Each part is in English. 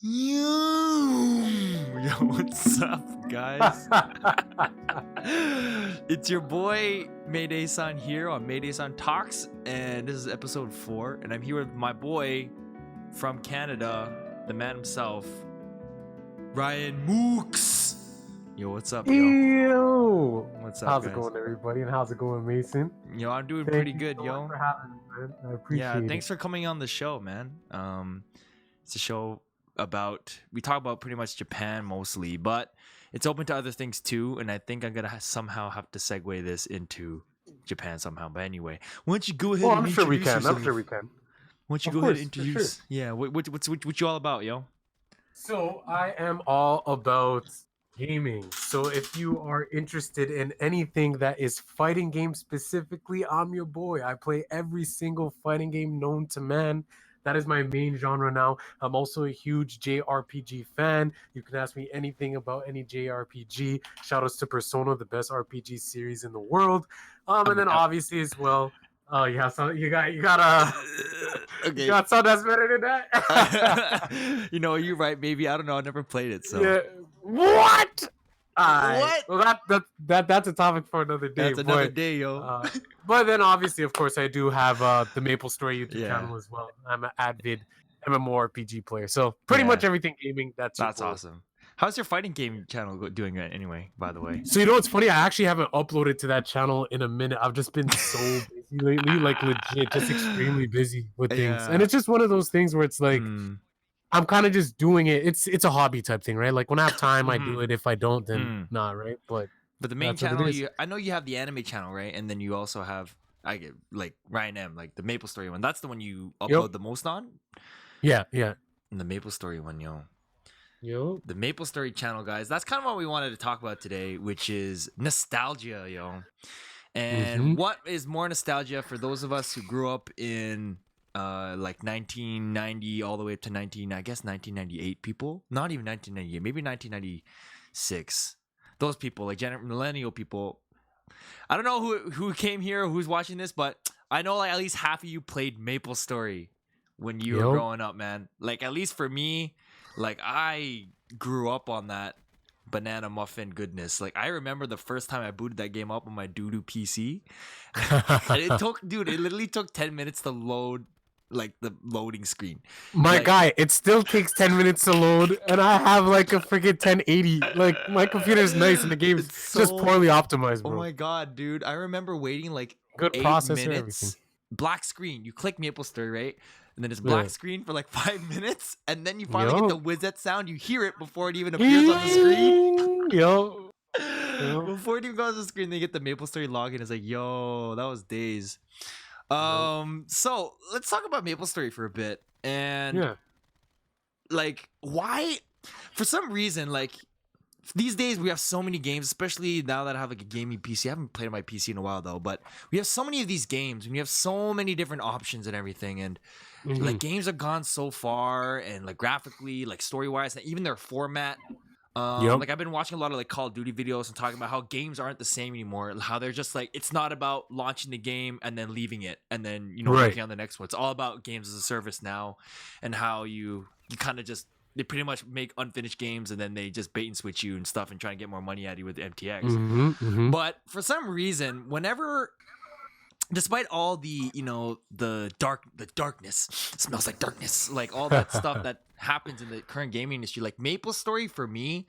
Yo, what's up, guys? It's your boy Maydaysan here on Maydaysan Talks, and this is episode 4. And I'm here with my boy from Canada, the man himself, Ryan Mooks. Yo, what's up, yo? Yo! What's up, How's guys? it going, everybody? And how's it going, Mason? Yo, I'm doing Thank pretty you good, so yo. much for having me, man. I appreciate it. Thanks for coming on the show, man. It's a show we talk about pretty much Japan mostly, but it's open to other things too. And I think I'm gonna somehow have to segue this into Japan somehow. But anyway, why don't you go ahead and I'm sure we introduce can. yourself? I'm sure we can. Why don't you Of go course, ahead and for introduce? sure. Yeah, what you all about, yo? So I am all about gaming. So if you are interested in anything that is fighting games specifically, I'm your boy. I play every single fighting game known to man. That is my main genre now. I'm also a huge JRPG fan. You can ask me anything about any JRPG. Shout outs to Persona, the best RPG series in the world. And then obviously as well, oh yeah, so you got you Okay. got something that's better than that. You're right. Maybe I don't know. I never played it, so Yeah. What? What? Well, that's a topic for another day. That's another day, yo. But then obviously, of course, I do have the Maplestory YouTube Yeah. channel as well. I'm an avid MMORPG player, so pretty Yeah. much everything gaming. That's your boy. awesome. How's your fighting game channel doing anyway? By the way. So you know what's funny? I actually haven't uploaded to that channel in a minute. I've just been so busy lately, like legit, just extremely busy with things. Yeah. And it's just one of those things where it's like. I'm kind of just doing it. It's a hobby type thing, right? Like when I have time, I do it. If I don't, then not, right? But the main that's what it channel, is. I know you have the anime channel, right? And then you also have like Ryan M, like the Maplestory one. That's the one you upload the most on. Yeah. And the Maplestory one, yo. The Maplestory channel, guys. That's kind of what we wanted to talk about today, which is nostalgia, yo. And what is more nostalgia for those of us who grew up in like 1990 all the way up to 1998 people, not even 1998, maybe 1996. Those people, like millennial people. I don't know who came here or who's watching this, but I know like at least half of you played Maplestory when you were growing up, man. Like at least for me, like I grew up on that banana muffin goodness. Like I remember the first time I booted that game up on my doo-doo PC. And it literally took 10 minutes to load like the loading screen. My guy, it still takes 10 minutes to load, and I have like a freaking 1080. Like my computer's nice, and the game's just poorly optimized, bro. Oh my god, dude! I remember waiting like good 8 processor, minutes. everything. Black screen. You click Maplestory, right? And then it's black screen for like 5 minutes, and then you finally get the whizzet sound. You hear it before it even appears on the screen. Before it even goes on the screen, they get the Maplestory login. It's like, yo, that was days. So let's talk about Maplestory for a bit. And like, why? For some reason, like these days we have so many games, especially now that I have like a gaming PC. I haven't played on my PC in a while though, but we have so many of these games and we have so many different options and everything. And like games have gone so far, and like graphically, like story wise, and even their format. Like I've been watching a lot of like Call of Duty videos and talking about how games aren't the same anymore. How they're just like, it's not about launching the game and then leaving it and then working on the next one. It's all about games as a service now, and how you kind of just, they pretty much make unfinished games and then they just bait and switch you and stuff and try and get more money out of you with MTX. But for some reason, whenever, despite all the the darkness, it smells like darkness, like all that stuff that happens in the current gaming industry, like Maplestory for me,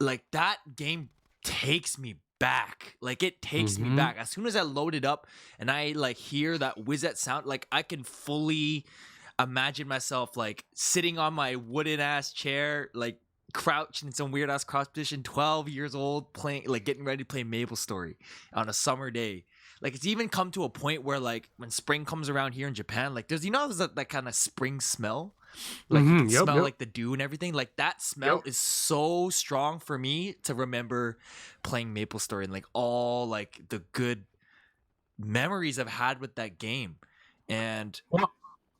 like that game takes me back. Like it takes me back. As soon as I load it up and I like hear that whizzet sound, like I can fully imagine myself like sitting on my wooden ass chair, like crouched in some weird ass cross position, 12 years old, playing, like getting ready to play Maplestory on a summer day. Like it's even come to a point where like when spring comes around here in Japan, like there's that kind of spring smell, like you can smell like the dew and everything. Like that smell is so strong for me to remember playing Maplestory and like all like the good memories I've had with that game. And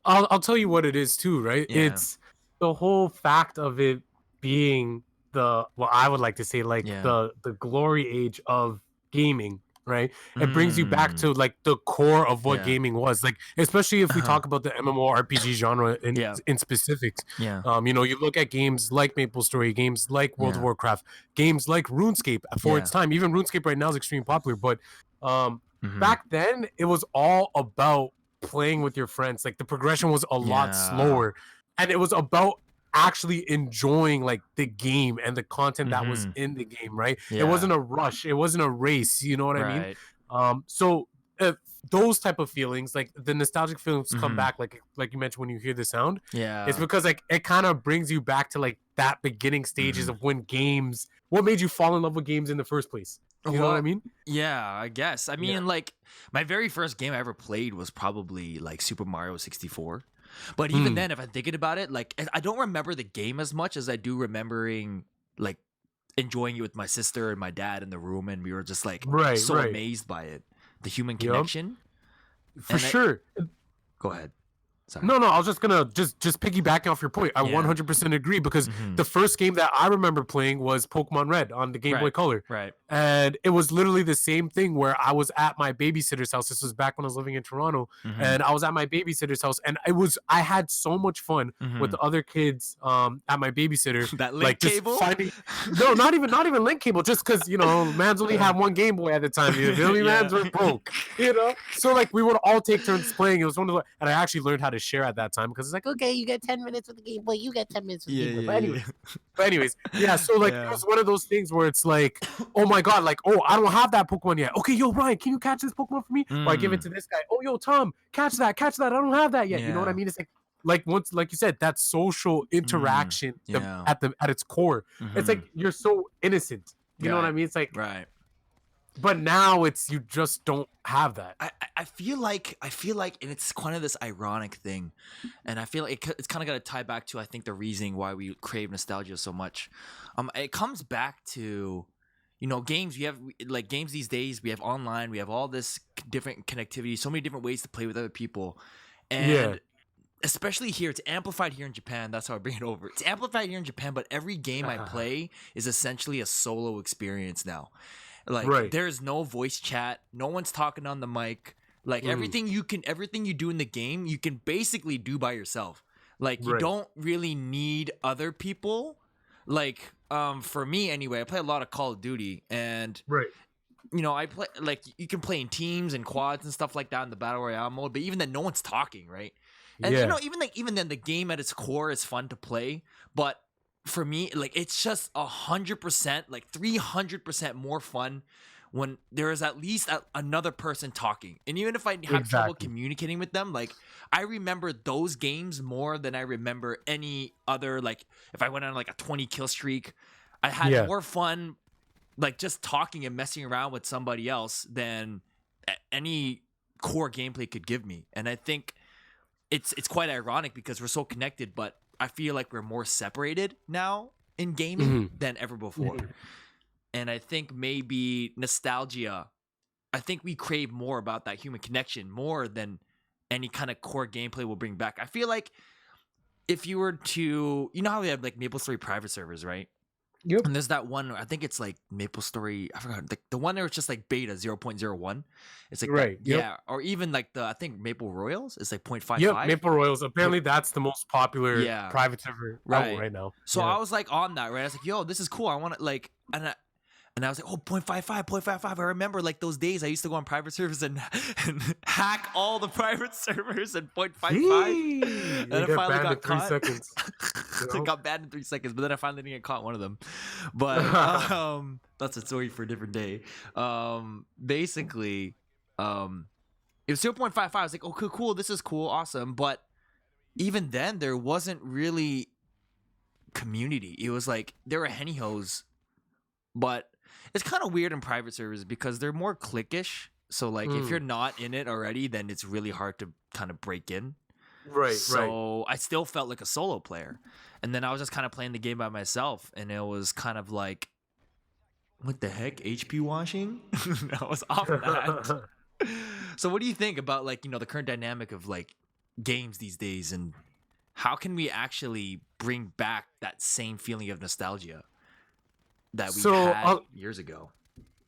I'll tell you what it is too, right? Yeah. It's the whole fact of it being I would like to say like the glory age of gaming right? It brings you back to like the core of what Yeah. gaming was, like especially if we talk about the MMORPG genre in specifics. Yeah. You know, you look at games like Maplestory, games like World of Yeah. Warcraft, games like RuneScape for its time. Even RuneScape right now is extremely popular, but back then it was all about playing with your friends. Like the progression was a lot slower, and it was about actually enjoying like the game and the content that was in the game, right? It wasn't a rush, it wasn't a race, you know what I mean? So those type of feelings, like the nostalgic feelings come back, like you mentioned, when you hear the sound. It's because like it kind of brings you back to like that beginning stages of when games, what made you fall in love with games in the first place. You know what I mean? Yeah, I guess. I mean, like, my very first game I ever played was probably like Super Mario 64. But even then, if I'm thinking about it, like, I don't remember the game as much as I do remembering, like, enjoying it with my sister and my dad in the room, and we were just like amazed by it, the human connection. For sure. Go ahead. Sorry. No, I was just gonna just piggyback off your point. I 100% agree, because the first game that I remember playing was Pokemon Red on the Game Boy Color. Right. And it was literally the same thing where I was at my babysitter's house. This was back when I was living in Toronto, and I was at my babysitter's house, and I had so much fun with the other kids at my babysitter. That link cable? No, not even link cable, just because, you know, man's only had one Game Boy at the time. You feel me? Man's were broke. You know? So like we would all take turns playing. It was one of the, and I actually learned how to share at that time, because it's like, okay, you get 10 minutes with the Game Boy, you get 10 minutes with the Game Boy. But anyways, so like it was one of those things where it's like, oh my god, like, oh, I don't have that Pokemon yet. Okay, yo, Ryan, can you catch this Pokemon for me? Or I give it to this guy. Oh, yo, Tom, catch that. I don't have that yet. You know what I mean? It's like once, like you said, that social interaction at its core. It's like you're so innocent. You know what I mean? It's like But now it's, you just don't have that. I feel like, and it's kind of this ironic thing, and I feel like it's kind of got to tie back to, I think, the reasoning why we crave nostalgia so much. It comes back to, you know, games. We have like games these days. We have online. We have all this different connectivity. So many different ways to play with other people, and especially here, it's amplified here in Japan. That's how I bring it over. It's amplified here in Japan, but every game I play is essentially a solo experience now. Like there's no voice chat, no one's talking on the mic. Like everything you do in the game, you can basically do by yourself. Like you don't really need other people. Like for me anyway, I play a lot of Call of Duty, and you know, I play, like, you can play in teams and quads and stuff like that in the battle royale mode, but even then no one's talking, right? And you know, even then the game at its core is fun to play, but for me, like, it's just 100%, like 300% more fun when there is at least another person talking. And even if I have trouble communicating with them, like, I remember those games more than I remember any other. Like, if I went on like a 20 kill streak, I had more fun, like, just talking and messing around with somebody else than any core gameplay could give me. And I think it's quite ironic because we're so connected, but I feel like we're more separated now in gaming than ever before. And I think maybe nostalgia, I think we crave more about that human connection more than any kind of core gameplay will bring back. I feel like if you were to, you know how we have like Maplestory private servers, right? Yep. And there's that one, I think it's like Maplestory, I forgot, the one that was just like beta 0.01. It's like yeah, or even like I think Maple Royals is like 0.55. Yep, Maple Royals. Apparently that's the most popular private server out right now. So I was like on that, right? I was like, yo, this is cool. I want to like, and I was like, oh, 0.55. I remember like those days I used to go on private servers and hack all the private servers at 0.55. And I finally got caught. 3 seconds. I got banned in 3 seconds, but then I finally didn't get caught one of them. But that's a story for a different day. Basically, it was 0.55. I was like, okay, cool. This is cool. Awesome. But even then, there wasn't really community. It was like, there were henny hoes, but it's kind of weird in private servers because they're more cliquish. So like if you're not in it already, then it's really hard to kind of break in. So I still felt like a solo player. And then I was just kind of playing the game by myself, and it was kind of like, what the heck? HP washing? I was off that. So what do you think about, like, you know, the current dynamic of like games these days, and how can we actually bring back that same feeling of nostalgia that we had years ago?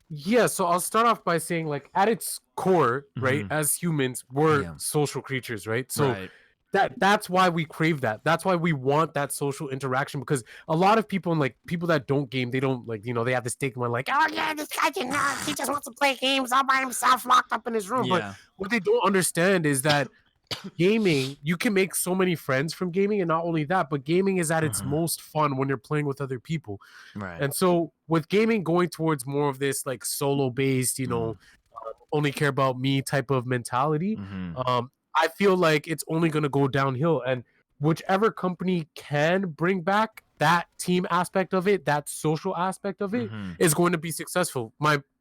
Yeah, so I'll start off by saying, like, at its core, right, Mm-hmm. as humans, we're Yeah. social creatures, right? So Right. that's why we crave that. That's why we want that social interaction, because a lot of people, and like people that don't game, they don't, like, they have this stigma like, oh yeah, this guy cannot, he just wants to play games all by himself locked up in his room. But Yeah. what they don't understand is that gaming, you can make so many friends from gaming, and not only that, but gaming is at its Mm-hmm. most fun when you're playing with other people. Right. And so with gaming going towards more of this like solo based, only care about me type of mentality, Mm-hmm. I feel like it's only going to go downhill. And whichever company can bring back that team aspect of it, that social aspect of it, Mm-hmm. is going to be successful.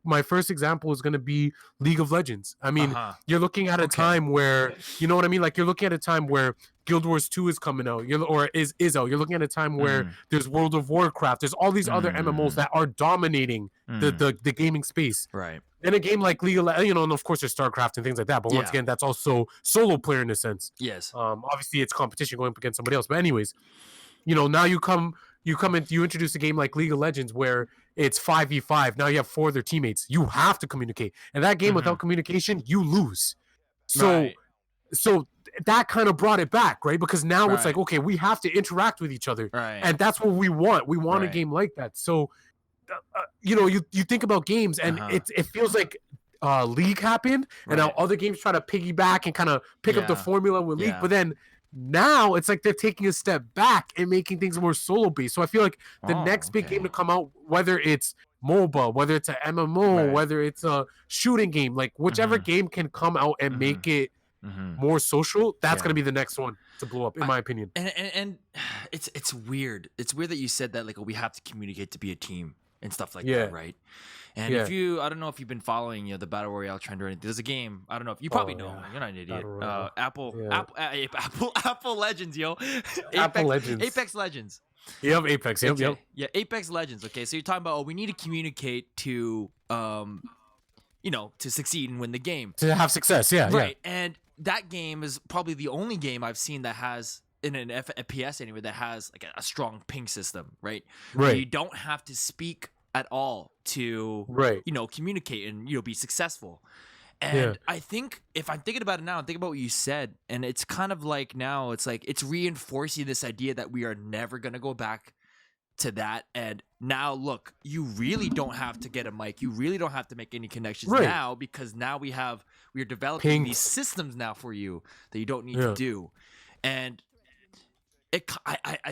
My first example is going to be League of Legends. I mean, Uh-huh. you're looking at a time where, you know what I mean? Like, you're looking at a time where Guild Wars 2 is coming out, or is out. You're looking at a time where Mm-hmm. there's World of Warcraft. There's all these other MMOs Mm-hmm. that are dominating the gaming space. Right. In a game like League of Legends, and of course there's StarCraft and things like that. But once Yeah. again, that's also solo player in a sense. Yes. Obviously it's competition going up against somebody else. But anyways, now you introduce a game like League of Legends where it's 5v5. Now you have 4 other teammates. You have to communicate. And that game, Mm-hmm. without communication, you lose. So Right. so that kind of brought it back, right? Because now it's like, Right. okay, we have to interact with each other. Right. And that's what we want. We want a Right. game like that. So you think about games, and Uh-huh. it feels like League happened, and now Right. other games try to piggyback and kind of pick up the Yeah. formula with League. Yeah. But then now it's like they're taking a step back and making things more solo based. So I feel like the next big game to come out, whether it's MOBA, whether it's an MMO, Right. whether it's a shooting game, like whichever Mhm. game can come out and Mhm. make it Mm-hmm. more social, that's Yeah. gonna be the next one to blow up, in my opinion. And it's weird. It's weird that you said that, like, we have to communicate to be a team and stuff like Yeah. that, right? And Yeah. I don't know if you've been following, the battle royale trend or anything. There's a game. I don't know if you probably know. yeah. You're not an idiot. Battle royale. Apple, Yeah. Apple Legends, yo. Apple Legends. Apex Legends. Yep, Apex. Yep, Okay. yep. Yeah, Apex Legends. Okay, so you're talking about, we need to communicate to to succeed and win the game. To have success, yeah. Right. And that game is probably the only game I've seen that has, in an FPS anyway, that has like a strong ping system, right? Where Right. you don't have to speak at all to Right. communicate and be successful. And Yeah. I think, if I'm thinking about it now, and think about what you said, and it's kind of like, now it's like it's reinforcing this idea that we are never gonna go back to that. And now look, you really don't have to get a mic, you really don't have to make any connections Right. now, because now we are developing these Pings. systems now for you that you don't need Yeah. to do. And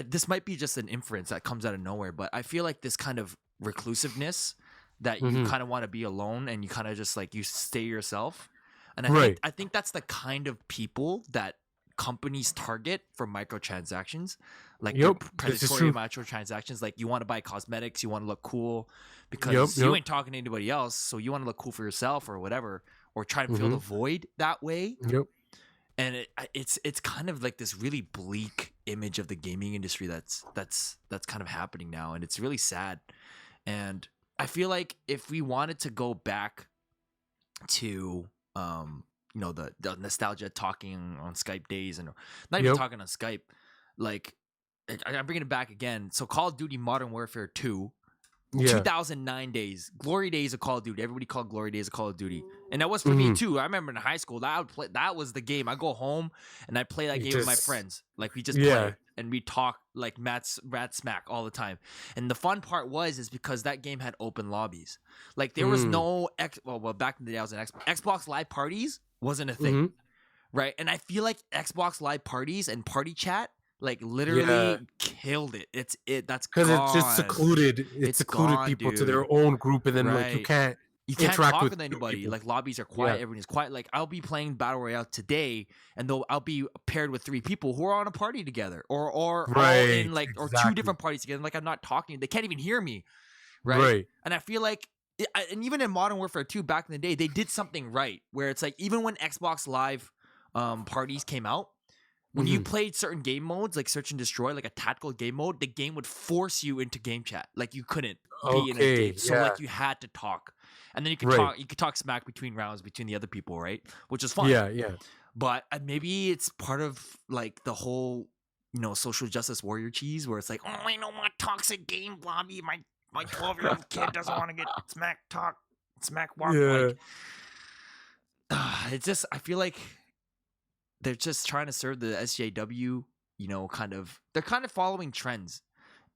this might be just an inference that comes out of nowhere, but I feel like this kind of reclusiveness, that you Mhm. kind of want to be alone, and you kind of just, like, you stay yourself. And Right. I think that's the kind of people that companies target for microtransactions, like Yep, the this is predatory true. microtransactions. Like, you want to buy cosmetics, you want to look cool because you Yep. ain't talking to anybody else, so you want to look cool for yourself or whatever, or try to fill the Mhm. void that way. Yep. And it's kind of like this really bleak image of the gaming industry that's kind of happening now, and it's really sad. And I feel like if we wanted to go back to the nostalgia, talking on Skype days, and not even Yep. talking on Skype, like, I'm bringing it back again. So Call of Duty Modern Warfare 2, Yeah. 2009 days, glory days of Call of Duty. Everybody called glory days of Call of Duty, and that was for me too. I remember in high school that I would play. That was the game. I go home and I play that You game with my just- friends. Like, we just Yeah. play and we talk like rat smack all the time. And the fun part is because that game had open lobbies. Like, there was no well, back in the day I was an Xbox Live parties wasn't a thing, right? And I feel like Xbox Live parties and party chat, like, literally killed it. That's Because it's just gone. secluded. It's secluded gone, people to dude. their own group, and then like you Right. can't You can't interact talk with with new anybody. people. Like, lobbies are quiet. Yeah. Everything's quiet. Like, I'll be playing Battle Royale today, and I'll be paired with 3 people who are on a party together, or all Right, in, like, or 2 exactly. different parties together. Like, I'm not talking. They can't even hear me, right? Right. And I feel like, and even in Modern Warfare 2 back in the day, they did something right, where it's like, even when Xbox Live parties came out, when you played certain game modes, like Search and Destroy, like a tactical game mode, the game would force you into game chat. Like, you couldn't be in a Okay, game. So, yeah. like, you had to talk. And then you could Right. talk smack between rounds between the other people, right? Which is fun. Yeah. But maybe it's part of, like, the whole, social justice warrior cheese, where it's like, oh, I know my toxic game lobby. My 12-year-old kid doesn't want to get smack talk smack walk. Yeah. Like, it's just, I feel like they're just trying to serve the SJW, you know, they're kind of following trends,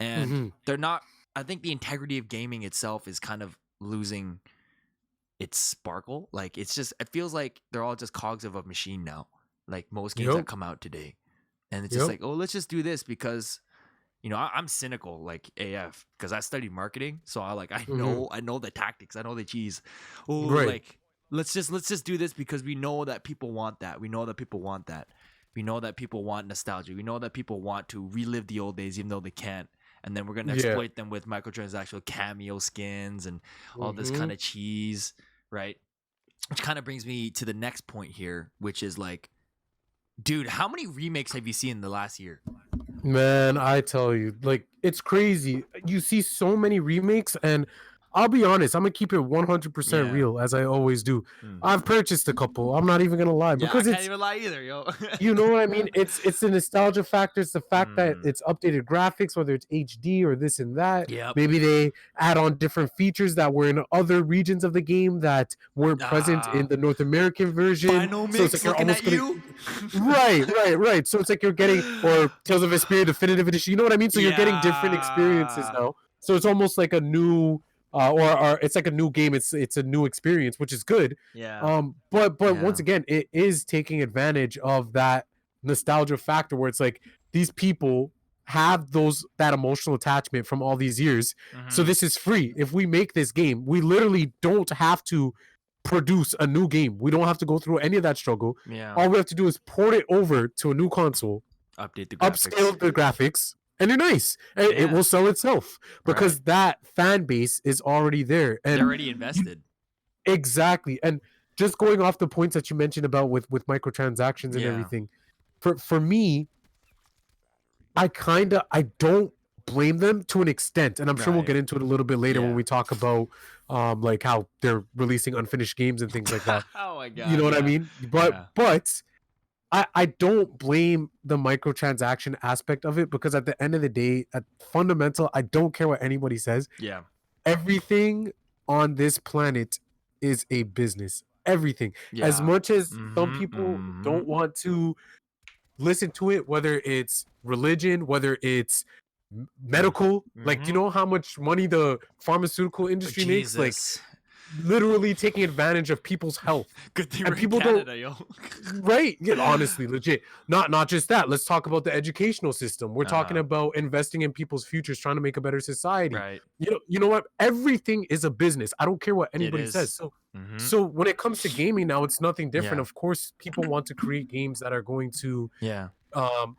and they're not. I think the integrity of gaming itself is kind of losing its sparkle. Like, it feels like they're all just cogs of a machine now. Like most games that come out today, and it's just like, oh, let's just do this because, you know, I'm cynical like AF because I studied marketing, so I know the tactics, I know the cheese. Oh, like let's just do this because we know that people want that. We know that people want that. We know that people want nostalgia. We know that people want to relive the old days even though they can't. And then we're gonna exploit them with microtransactional cameo skins and all this kind of cheese, right? Which kind of brings me to the next point here, which is like, dude, how many remakes have you seen in the last year? Man, I tell you, like, it's crazy. You see so many remakes, and I'll be honest, I'm gonna keep it 100% real, as I always do. I've purchased a couple. I'm not even gonna lie, because I can't even lie either, yo. You know what I mean? It's the nostalgia factor. It's the fact that it's updated graphics, whether it's HD or this and that. Yep. Maybe they add on different features that were in other regions of the game that weren't present in the North American version. Final so it's like you're almost you. Right. So it's like you're getting, or Tales of Vesperia Definitive Edition. You know what I mean? So you're getting different experiences now. So it's almost like a new, or it's like a new game. It's a new experience, which is good. Yeah. But once again, it is taking advantage of that nostalgia factor where it's like these people have that emotional attachment from all these years. So this is free. If we make this game, we literally don't have to produce a new game. We don't have to go through any of that struggle. Yeah. All we have to do is port it over to a new console, update the graphics, upscale the graphics, and they're nice. And it will sell itself because that fan base is already there. And they're already invested. Exactly. And just going off the points that you mentioned about with microtransactions and everything, for me, I don't blame them to an extent. And I'm sure we'll get into it a little bit later when we talk about like how they're releasing unfinished games and things like that. Oh my God. You know what I mean? But I don't blame the microtransaction aspect of it because at the end of the day, at fundamental, I don't care what anybody says. Yeah. Everything on this planet is a business. Everything. As much as some people don't want to listen to it, whether it's religion, whether it's medical, like, do you know how much money the pharmaceutical industry makes? Like, literally taking advantage of people's health. Good thing and we're people in Canada, yo. Right? Yeah, honestly, legit. Not just that. Let's talk about the educational system. We're talking about investing in people's futures, trying to make a better society. Right. You know what? Everything is a business. I don't care what anybody says. So when it comes to gaming now, it's nothing different. Of course, people want to create games that are going to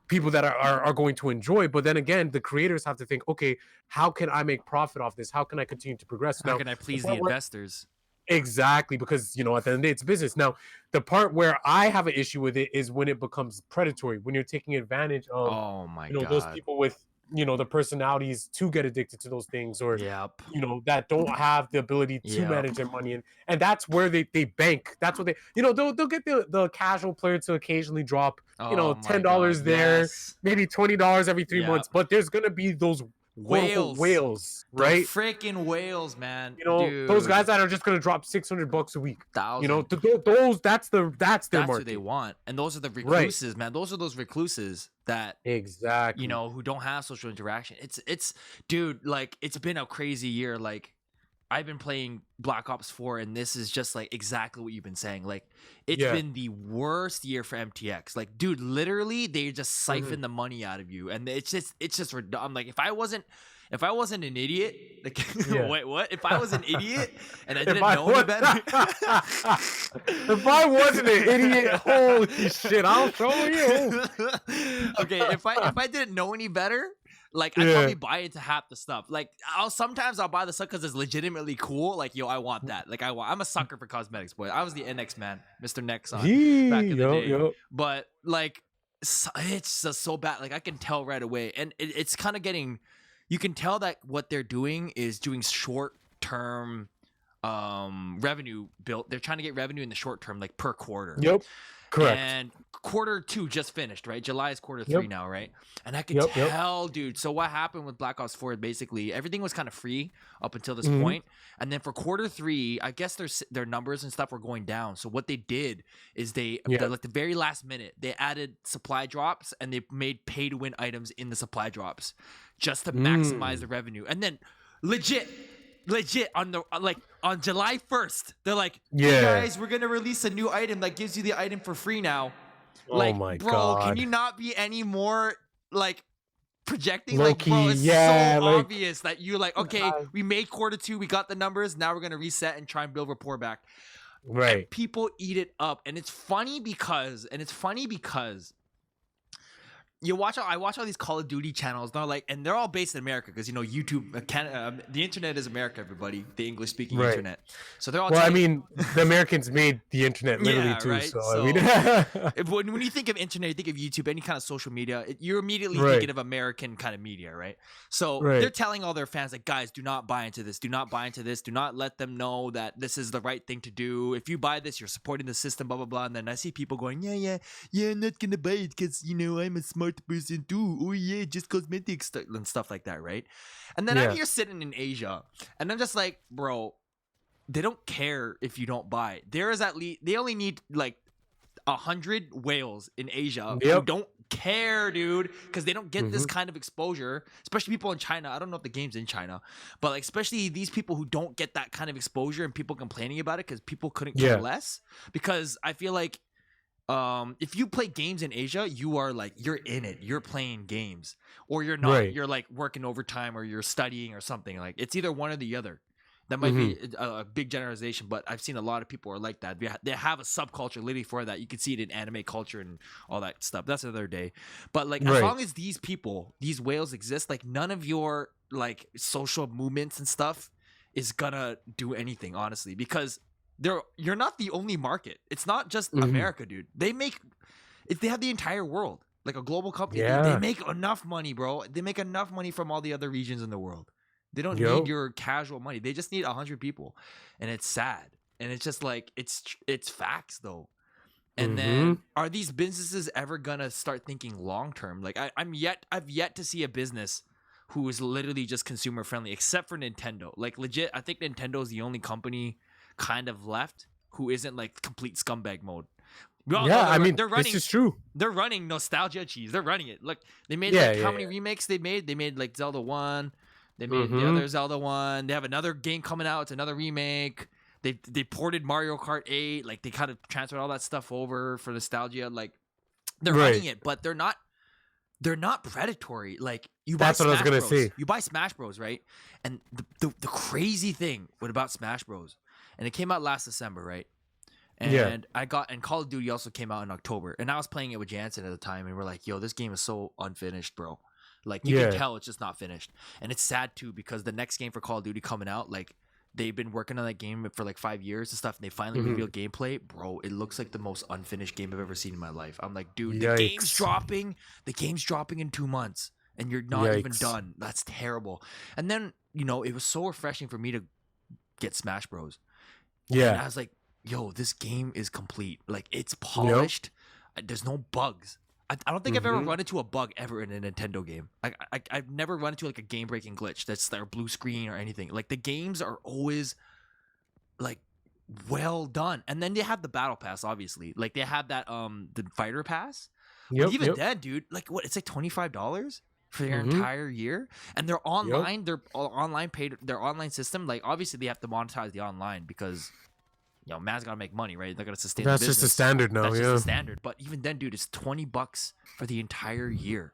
people that are going to enjoy, but then again, the creators have to think, okay, how can I make profit off this? How can I continue to progress? How can I please the investors? Exactly, because at the end of the day, it's business. Now, the part where I have an issue with it is when it becomes predatory, when you're taking advantage of those people with the personalities to get addicted to those things, or that don't have the ability to manage their money, and that's where they bank. That's what they they'll get the casual player to occasionally drop $10 there, maybe $20 every 3 months, but there's gonna be those whales, right? Freaking whales, man. Those guys that are just gonna drop $600 a week. That's their market. What they want, and those are the recluses, man. Those are those recluses that who don't have social interaction. It's dude, like, it's been a crazy year. Like, I've been playing Black Ops 4, and this is just like exactly what you've been saying. Like, it's been the worst year for MTX. Like, dude, literally, they just siphon the money out of you, and it's just I'm like, if I wasn't an idiot, like, wait, what? If I was an idiot and I didn't know any better, if I wasn't an idiot, holy shit, I'll show you. Okay, if I didn't know any better, like, I'd probably buy into half the stuff. Like, sometimes I'll buy the stuff because it's legitimately cool. Like, yo, I want that. Like, I'm a sucker for cosmetics, boy. I was the NX man, Mr. Nexon, back in the day. But like, it's just so bad. Like, I can tell right away, and it's kind of getting. You can tell that what they're doing is doing short-term revenue built. They're trying to get revenue in the short term, like per quarter. Yep. Correct. And quarter 2 just finished, right? July is quarter 3 now, right? And I could Yep. tell, dude. So what happened with Black Ops 4? Basically, everything was kind of free up until this point. And then for quarter 3, I guess their numbers and stuff were going down. So what they did is like the very last minute, they added supply drops and they made pay to win items in the supply drops just to maximize the revenue. And then legit on July 1st, they're like, hey guys, we're gonna release a new item that gives you the item for free now. Like, oh my bro, God. can you not be any more like projecting? Low-key, like, bro, it's so like, obvious that you're like, okay, we made quarter 2, we got the numbers, now we're gonna reset and try and build rapport back. Right. And people eat it up, and it's funny because I watch all these Call of Duty channels. And they're all based in America because YouTube, the internet is America. Everybody, the English speaking internet. So they're all. Well, I mean, the Americans made the internet literally too. Right? So, So I mean, when you think of internet, you think of YouTube, any kind of social media. You're immediately thinking of American kind of media, right? So they're telling all their fans like, guys, do not buy into this. Do not buy into this. Do not let them know that this is the right thing to do. If you buy this, you're supporting the system. Blah blah blah. And then I see people going, yeah, I'm not gonna buy it because I'm a smart person too. Oh yeah, just cosmetics and stuff like that, right? And then I'm here sitting in Asia, and I'm just like, bro, they don't care if you don't buy. There is at least they only need like 100 whales in Asia who don't care, dude, because they don't get this kind of exposure. Especially people in China. I don't know if the game's in China, but like especially these people who don't get that kind of exposure and people complaining about it because people couldn't care less. Because I feel like if you play games in Asia, you are like, you're in it, you're playing games, or you're not, you're like working overtime or you're studying or something. Like it's either one or the other. That might be a big generalization, but I've seen a lot of people are like that. They have a subculture literally for that. You can see it in anime culture and all that stuff. That's another day. But like as long as these people, these whales exist, like none of your like social movements and stuff is gonna do anything, honestly, because you're not the only market. It's not just America, dude. They have the entire world, like a global company. They make enough money, bro. They make enough money from all the other regions in the world. They don't need your casual money. They just need 100 people, and it's sad. And it's just like it's facts though. And then are these businesses ever gonna start thinking long term? Like I've yet to see a business who is literally just consumer friendly, except for Nintendo. Like legit, I think Nintendo is the only company kind of left who isn't like complete scumbag mode. I mean, they're running, this is true. They're running nostalgia cheese. They're running it. Look, they made how many remakes they made? They made like Zelda 1. They made the other Zelda 1. They have another game coming out. It's another remake. They ported Mario Kart 8. Like they kind of transferred all that stuff over for nostalgia. Like they're running it, but they're not predatory. Like you buy That's what I was gonna say. You buy Smash Bros, right? And the crazy thing about Smash Bros, and it came out last December, right? And and Call of Duty also came out in October, and I was playing it with Jansen at the time, and we're like, yo, this game is so unfinished, bro. Like you can tell it's just not finished. And it's sad too, because the next game for Call of Duty coming out, like they've been working on that game for like 5 years and stuff, and they finally revealed gameplay. Bro, it looks like the most unfinished game I've ever seen in my life. I'm like, dude, the game's dropping in 2 months, and you're not even done. That's terrible. And then, it was so refreshing for me to get Smash Bros. And I was like, yo, this game is complete. Like it's polished. There's no bugs. I don't think I've ever run into a bug ever in a Nintendo game. I've never run into like a game breaking glitch that's their blue screen or anything. Like the games are always like well done. And then they have the battle pass, obviously. Like they have that the fighter pass. Even then, dude, like what? It's like $25 for their entire year, and they're online. They're online paid. Their online system, like obviously they have to monetize the online because. Man's gotta make money, right? They're gonna sustain. That's the business. just the standard now. That's just the standard. But even then, dude, it's $20 for the entire year.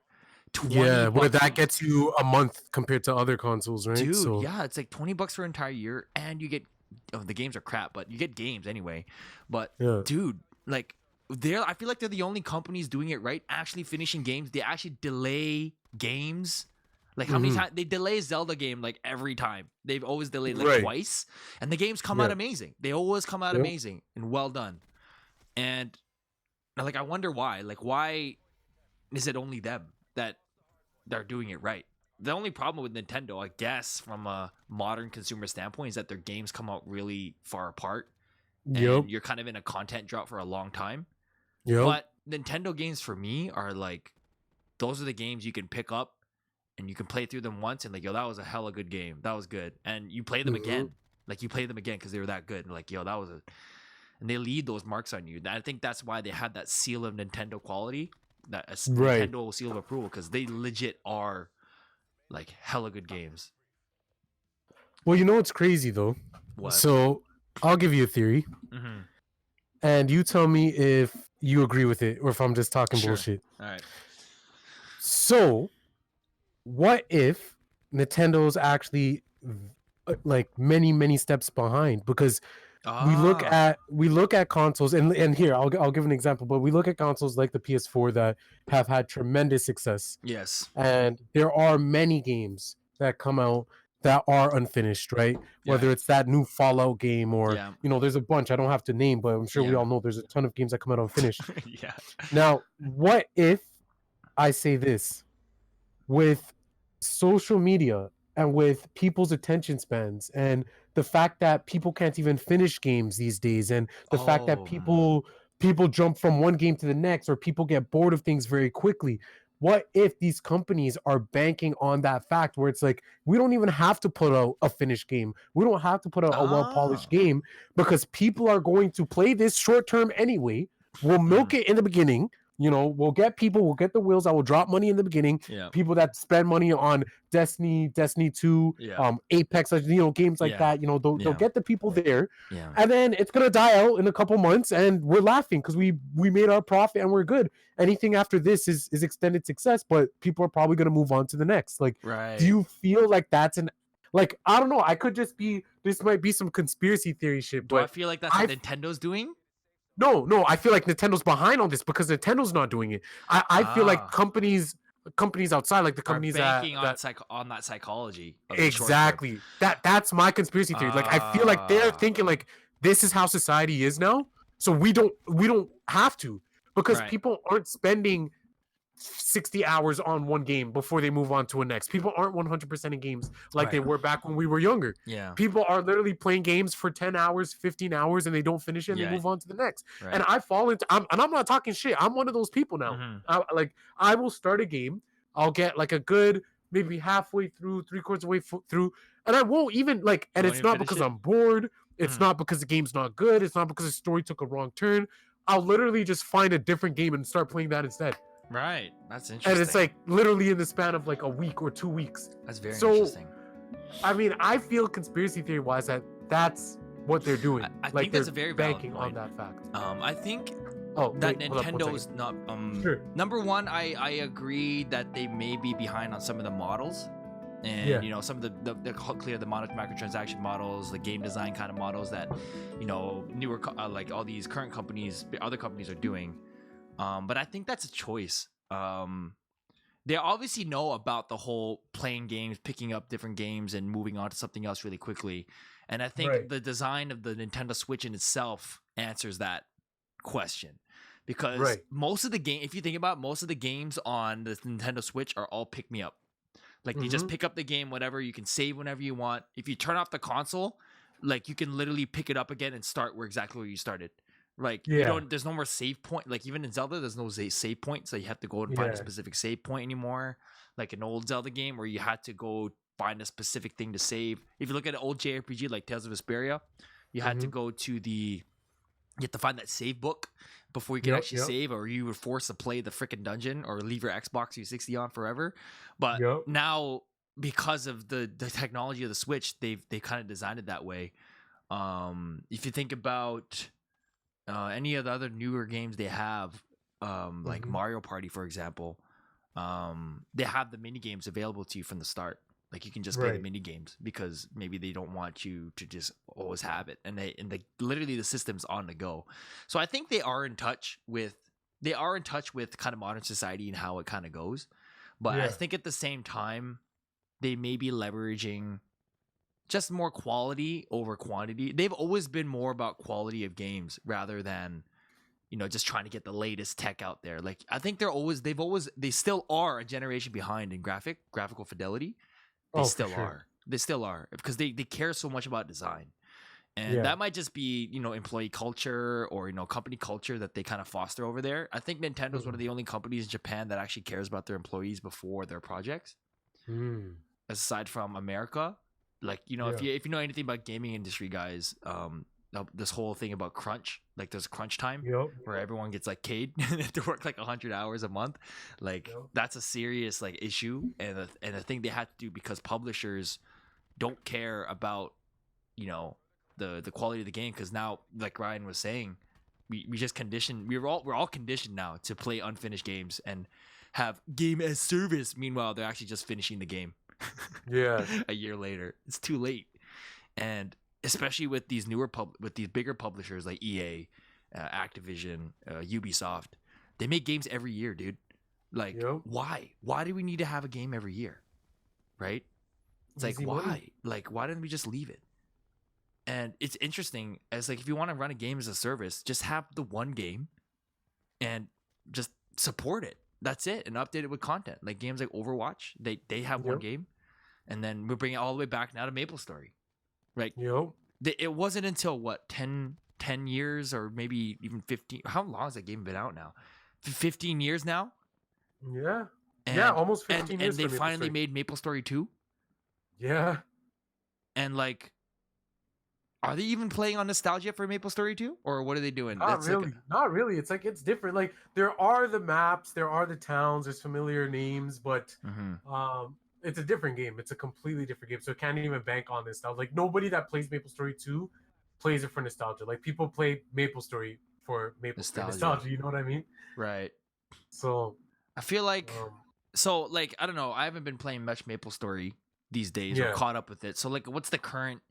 Well, that gets you a month compared to other consoles, right? Dude, it's like $20 for an entire year, and you get the games are crap, but you get games anyway. But dude, like I feel like they're the only companies doing it right, actually finishing games. They actually delay games. Like how many times they delay a Zelda game like every time. They've always delayed like twice. And the games come out amazing. They always come out amazing and well done. And like I wonder why. Like why is it only them that they're doing it right? the only problem with Nintendo, I guess, from a modern consumer standpoint, is that their games come out really far apart, and you're kind of in a content drought for a long time. But Nintendo games for me are like, those are the games you can pick up and you can play through them once and like, yo, that was a hella good game. That was good. And you play them again. Like you play them again because they were that good. And like, yo, that was and they leave those marks on you. And I think that's why they had that seal of Nintendo quality, that Nintendo seal of approval, because they legit are like hella good games. Well, you know what's crazy though? What? So I'll give you a theory. And you tell me if you agree with it or if I'm just talking bullshit. All right. So, what if Nintendo's actually like many steps behind? Because we look at consoles, and here I'll give an example. But we look at consoles like the PS4 that have had tremendous success. Yes. And there are many games that come out that are unfinished, right? Whether it's that new Fallout game or, there's a bunch I don't have to name, but I'm sure we all know there's a ton of games that come out unfinished. Now, what if I say this? With social media and with people's attention spans and the fact that people can't even finish games these days, and the fact that people jump from one game to the next, or people get bored of things very quickly. What if these companies are banking on that fact where it's like, we don't even have to put out a finished game. We don't have to put out a well-polished game because people are going to play this short term anyway. We'll milk it in the beginning. We'll get the wheels that will drop money in the beginning. People that spend money on Destiny 2, Apex, games like that. They'll get the people there, and then it's gonna die out in a couple months, and we're laughing because we made our profit and we're good. Anything after this is extended success, but people are probably gonna move on to the next. Like, do you feel like that's I don't know? I could just be. This might be some conspiracy theory shit. Do I feel like that's what Nintendo's doing? No, I feel like Nintendo's behind on this because Nintendo's not doing it. I feel like companies outside, like the companies are banking on that psychology. Exactly. That's my conspiracy theory. Like, I feel like they're thinking like, this is how society is now, so we don't have to, because people aren't spending 60 hours on one game before they move on to a next. People aren't 100% in games like they were back when we were younger. People are literally playing games for 10 hours, 15 hours, and they don't finish it and they move on to the next. And I fall into, and I'm not talking shit. I'm one of those people now. I will start a game. I'll get like a good, maybe halfway through, 3/4 of the way through, and I won't even and it's not because I'm bored. It's not because the game's not good. It's not because the story took a wrong turn. I'll literally just find a different game and start playing that instead. Right, that's interesting. And it's like literally in the span of like a week or 2 weeks. That's very interesting. I mean, I feel conspiracy theory wise that's what they're doing. I think that's a very banking valid point on that fact. I think that Nintendo's not. Sure. Number one, I agree that they may be behind on some of the models, and some of the microtransaction models, the game design kind of models that newer like all these current companies, other companies are doing. But I think that's a choice. They obviously know about the whole playing games, picking up different games, and moving on to something else really quickly. And I think the design of the Nintendo Switch in itself answers that question. Because most of the game, if you think about it, most of the games on the Nintendo Switch are all pick me up. Like, you just pick up the game, whatever. You can save whenever you want. If you turn off the console, like, you can literally pick it up again and start exactly where you started. Like, there's no more save point. Like, even in Zelda, there's no save point, so you have to go and find a specific save point anymore. Like an old Zelda game where you had to go find a specific thing to save. If you look at an old JRPG like Tales of Vesperia, you had to go to you have to find that save book before you can actually save, or you were forced to play the freaking dungeon or leave your Xbox 360 on forever. But now, because of the technology of the Switch, they kind of designed it that way. If you think about any of the other newer games they have, like Mario Party, for example, they have the mini games available to you from the start. Like, you can just play the mini games because maybe they don't want you to just always have it, and they literally the system's on the go. So I think they are in touch with kind of modern society and how it kind of goes. But I think at the same time, they may be leveraging just more quality over quantity. They've always been more about quality of games rather than just trying to get the latest tech out there. Like I think they still are a generation behind in graphical fidelity. They Oh, for still sure. are. They still are because they care so much about design. And Yeah. that might just be, employee culture or, company culture that they kind of foster over there. I think Nintendo's one of the only companies in Japan that actually cares about their employees before their projects. Aside from America. Like, if you know anything about gaming industry, guys, this whole thing about crunch, like there's crunch time where everyone gets like paid to work like 100 hours a month. Like that's a serious like issue and a thing they had to do because publishers don't care about, the quality of the game, because now, like Ryan was saying, we just conditioned. We're all conditioned now to play unfinished games and have game as service. Meanwhile, they're actually just finishing the game. Yeah. A year later, it's too late. And especially with these with these bigger publishers like EA, Activision, Ubisoft, they make games every year, dude. Like, why? Why do we need to have a game every year? Right? It's Easy like, why? money. Like, why didn't we just leave it? And it's interesting as like if you want to run a game as a service, just have the one game and just support it. That's it, and update it with content. Like games like Overwatch, they have one game, and then we bring it all the way back now to Maplestory. Right? It wasn't until what 10 years or maybe even 15. How long has that game been out now? 15 years now. Yeah. And, almost 15 years. And they finally made Maplestory 2. Yeah. And like, are they even playing on nostalgia for Maplestory 2? Or what are they doing? Not really. Not really. It's like it's different. Like there are the maps, there are the towns, there's familiar names, but it's a different game. It's a completely different game. So it can't even bank on this stuff. Like nobody that plays Maplestory 2 plays it for nostalgia. Like people play Maplestory for nostalgia. You know what I mean? Right. So I feel like I don't know. I haven't been playing much Maplestory these days or caught up with it. So like what's the current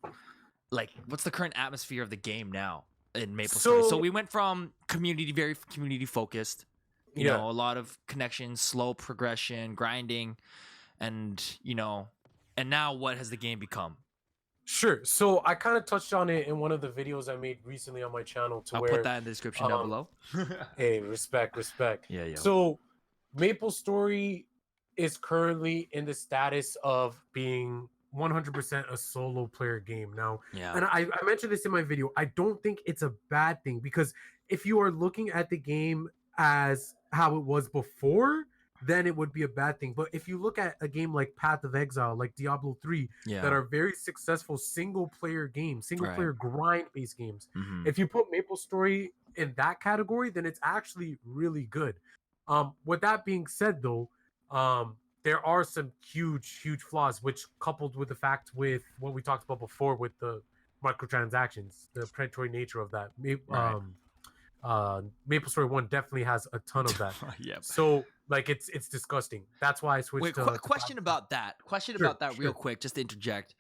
atmosphere of the game now in Maplestory? So we went from very community focused, you know, a lot of connections, slow progression, grinding, and and now what has the game become? Sure. So I kind of touched on it in one of the videos I made recently on my channel. I'll put that in the description down below. Hey, respect. Yeah. So Maplestory is currently in the status of being 100% a solo player game now. And I mentioned this in my video. I don't think it's a bad thing, because if you are looking at the game as how it was before, then it would be a bad thing. But if you look at a game like Path of Exile, like Diablo 3, that are very successful single player games, single player grind based games, if you put Maplestory in that category, then it's actually really good. With that being said, though, there are some huge flaws, which coupled with the fact with what we talked about before with the microtransactions, the predatory nature of that. Maplestory 1 definitely has a ton of that. So like it's disgusting. That's why I switched to question about that. Real quick, just to interject.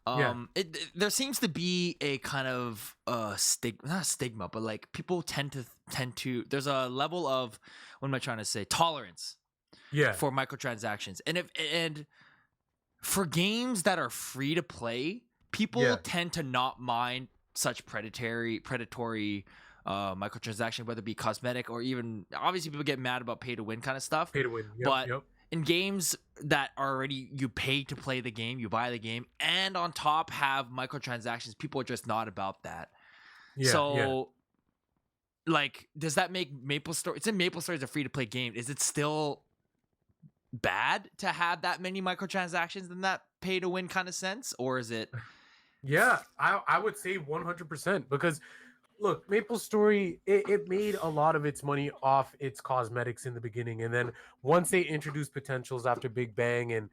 There seems to be a kind of not stigma, but like people tend to there's a level of, what am I trying to say, tolerance for microtransactions. And for games that are free to play, people tend to not mind such predatory microtransaction, whether it be cosmetic or even, obviously people get mad about pay to win kind of stuff. Pay to win. But in games that already you pay to play the game, you buy the game, and on top have microtransactions, people are just not about that. Like, does that make Maplestory? It's in Maplestory as a free to play game. Is it still bad to have that many microtransactions in that pay to win kind of sense, or is it? Yeah, I would say 100%, because look, Maplestory, it made a lot of its money off its cosmetics in the beginning, and then once they introduced potentials after Big Bang and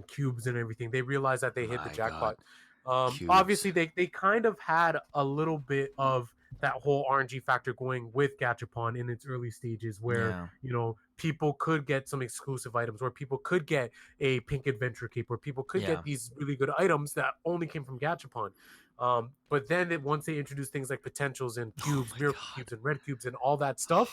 cubes and everything, they realized that they hit the jackpot. Obviously, they kind of had a little bit of that whole RNG factor going with Gachapon in its early stages, where people could get some exclusive items, where people could get a pink adventure cape, where people could get these really good items that only came from Gachapon. But then once they introduced things like potentials and cubes, miracle cubes and red cubes and all that stuff,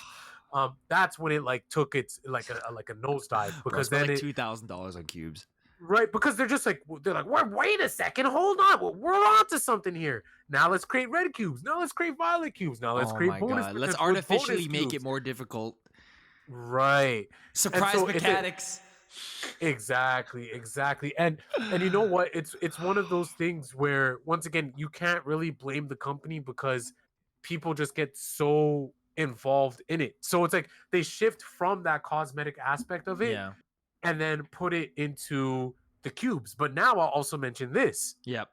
that's when it like took its like a nosedive, because then like $2,000 on cubes. Right, because they're just like wait a second, hold on, we're on to something here. Now let's create red cubes. Now let's create violet cubes. Now let's Oh create my bonus god. Let's potential with bonus artificially make it cubes. more difficult. Right, and Surprise so mechanics. exactly, and you know what? It's one of those things where once again you can't really blame the company because people just get so involved in it. So it's like they shift from that cosmetic aspect of it Yeah. and then put it into the cubes. But now I'll also mention this. Yep.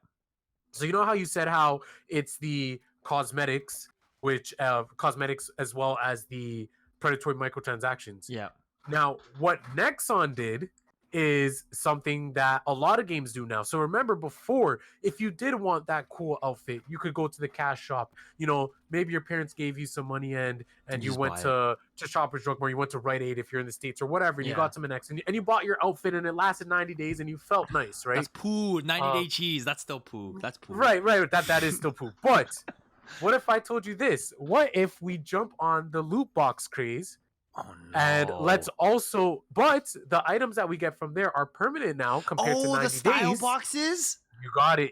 So you know how you said how it's the cosmetics, which cosmetics as well as the predatory microtransactions. Yeah. Now, what Nexon did is something that a lot of games do now. So remember before, if you did want that cool outfit, you could go to the cash shop. You know, maybe your parents gave you some money and You you just went buy to Shoppers Drug Mart, you went to Rite Aid if you're in the States or whatever, and you Yeah. got some X and you bought your outfit and it lasted 90 days and you felt nice, right? That's poo. 90-day cheese. That's still poo. That's poo. Right. That is still poo. But what if I told you this? What if we jump on the loot box craze? Oh no. And let's also, but the items that we get from there are permanent now compared to 90 the style days. boxes? You got it.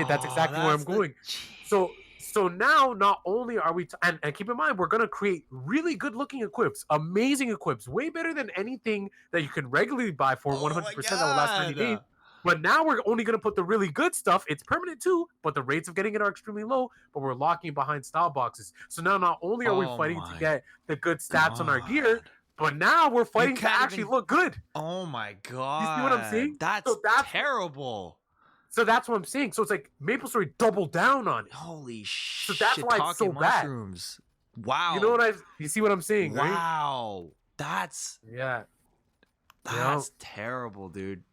That's exactly where I'm going. So now not only are we and keep in mind we're gonna create really good looking equips, amazing equips, way better than anything that you can regularly buy for 100% that will last 90 days. But now we're only going to put the really good stuff. It's permanent too, but the rates of getting it are extremely low, but we're locking behind style boxes. So now not only are we fighting to get the good stats on our gear, but now we're fighting to actually look good. Oh my god. You see what I'm saying? That's terrible. So that's what I'm saying. So it's like Maplestory doubled down on it. Holy shit. So that's why it's so mushrooms. Bad. Wow. You know what you see what I'm saying, right? Wow. That's terrible, dude.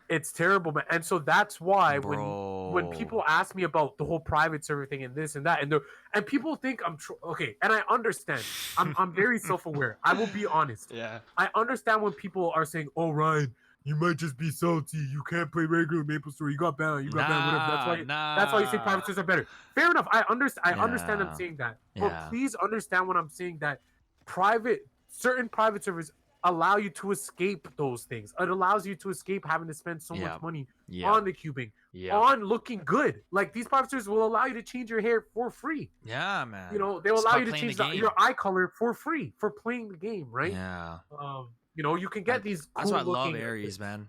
It's terrible, man. And so that's why when people ask me about the whole private server thing and this and that, and people think I'm okay, and I understand. I'm very self-aware. I will be honest. Yeah. I understand when people are saying, "Oh, Ryan, you might just be salty. You can't play regular Maplestory. You got banned. Whatever." That's why you say private servers are better. Fair enough. I understand them saying that. But please understand when I'm saying that certain private servers allow you to escape those things. It allows you to escape having to spend so much money on the cubing, on looking good. Like these private servers will allow you to change your hair for free. Yeah, man. You know, they'll allow you to change your eye color for free for playing the game, right? Yeah. You know, you can get these cool That's why I love Aries, man.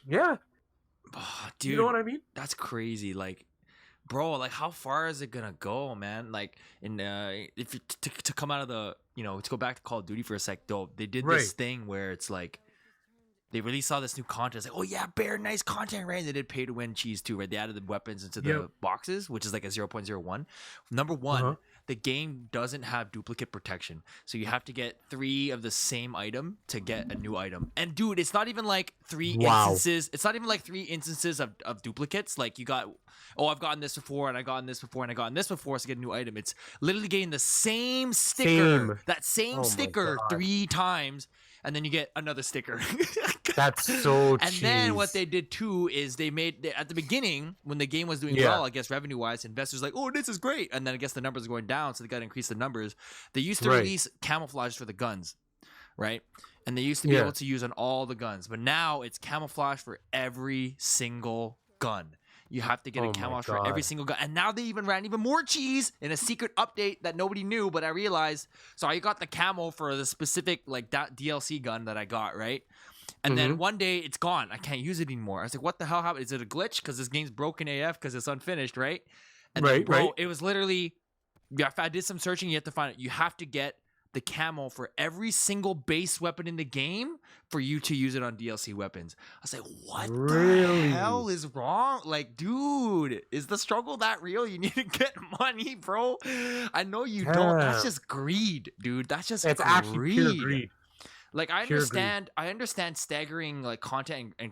Yeah. Oh, dude. You know what I mean? That's crazy. Like, bro, like how far is it gonna go, man? Like if you, to come out of the, you know, to go back to Call of Duty for a sec, though, they did this thing where it's like they really saw this new content. It's like, oh yeah, Bear, nice content, right? And they did pay to win cheese too, right? They added the weapons into the boxes, which is like a 0.01. Number one, the game doesn't have duplicate protection, so you have to get 3 of the same item to get a new item. And dude, it's not even like 3 instances. It's not even like 3 instances of duplicates. Like you got, oh, I've gotten this before, and I gotten this before, and I gotten this before, so get a new item. It's literally getting the same sticker, that same sticker 3 times, and then you get another sticker. That's so And then what they did too is they made, at the beginning when the game was doing well, I guess revenue wise, investors like, oh, this is great, and then I guess the numbers are going down, so they got to increase the numbers. They used to release camouflage for the guns, right? And they used to be able to use on all the guns, but now it's camouflage for every single gun. You have to get a camouflage for every single gun. And now they even ran even more cheese in a secret update that nobody knew, but I realized. So I got the camo for the specific like that DLC gun that I got, right? And then one day it's gone. I can't use it anymore. I was like, what the hell happened? Is it a glitch? Because this game's broken AF because it's unfinished, right? And then, bro, it was literally, if I did some searching, you have to find it. You have to get the camo for every single base weapon in the game for you to use it on DLC weapons. I was like, what the hell is wrong? Like, dude, is the struggle that real? You need to get money, bro. I know you don't. That's just greed, dude. That's just it's actually pure greed. Like I understand staggering like content and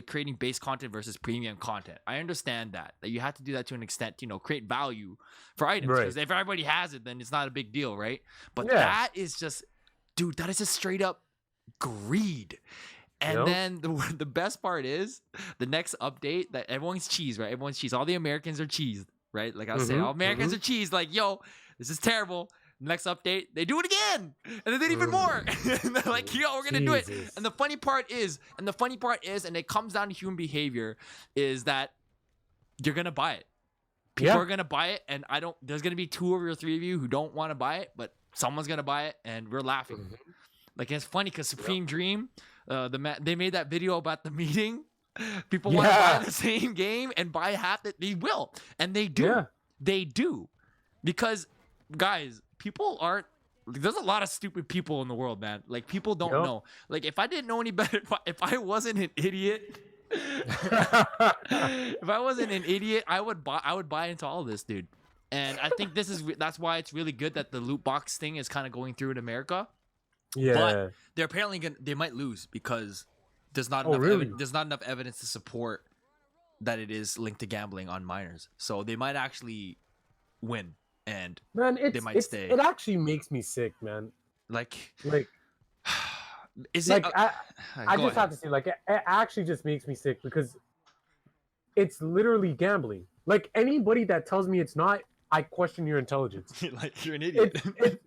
creating base content versus premium content. I understand that you have to do that to an extent, you know, create value for items. Because if everybody has it, then it's not a big deal, right? But that is just, dude, that is just straight up greed. And then the best part is the next update that everyone's cheese, right? Everyone's cheese. All the Americans are cheese, right? Like I was saying, all Americans are cheese. Like, yo, this is terrible. Next update, they do it again, and they did even more. And they're like, "Yo, we're gonna do it." And the funny part is, and it comes down to human behavior, is that you're gonna buy it. People are gonna buy it, and there's gonna be 2 or 3 of you who don't want to buy it, but someone's gonna buy it, and we're laughing. Like, it's funny because Supreme Dream, they made that video about the meeting. People want to buy the same game and buy half that they will, and they do. They do, because guys, people aren't. There's a lot of stupid people in the world, man. Like, people don't know. Like, if I didn't know any better, if I wasn't an idiot, I would buy into all of this, dude. And I think that's why it's really good that the loot box thing is kind of going through in America. Yeah, but they're apparently they might lose because there's not enough evidence to support that it is linked to gambling on minors. So they might actually win, and they might stay. It actually makes me sick, man. Like is it? Like, I just have to say, like, it actually just makes me sick because it's literally gambling. Like, anybody that tells me it's not, I question your intelligence. Like, you're an idiot.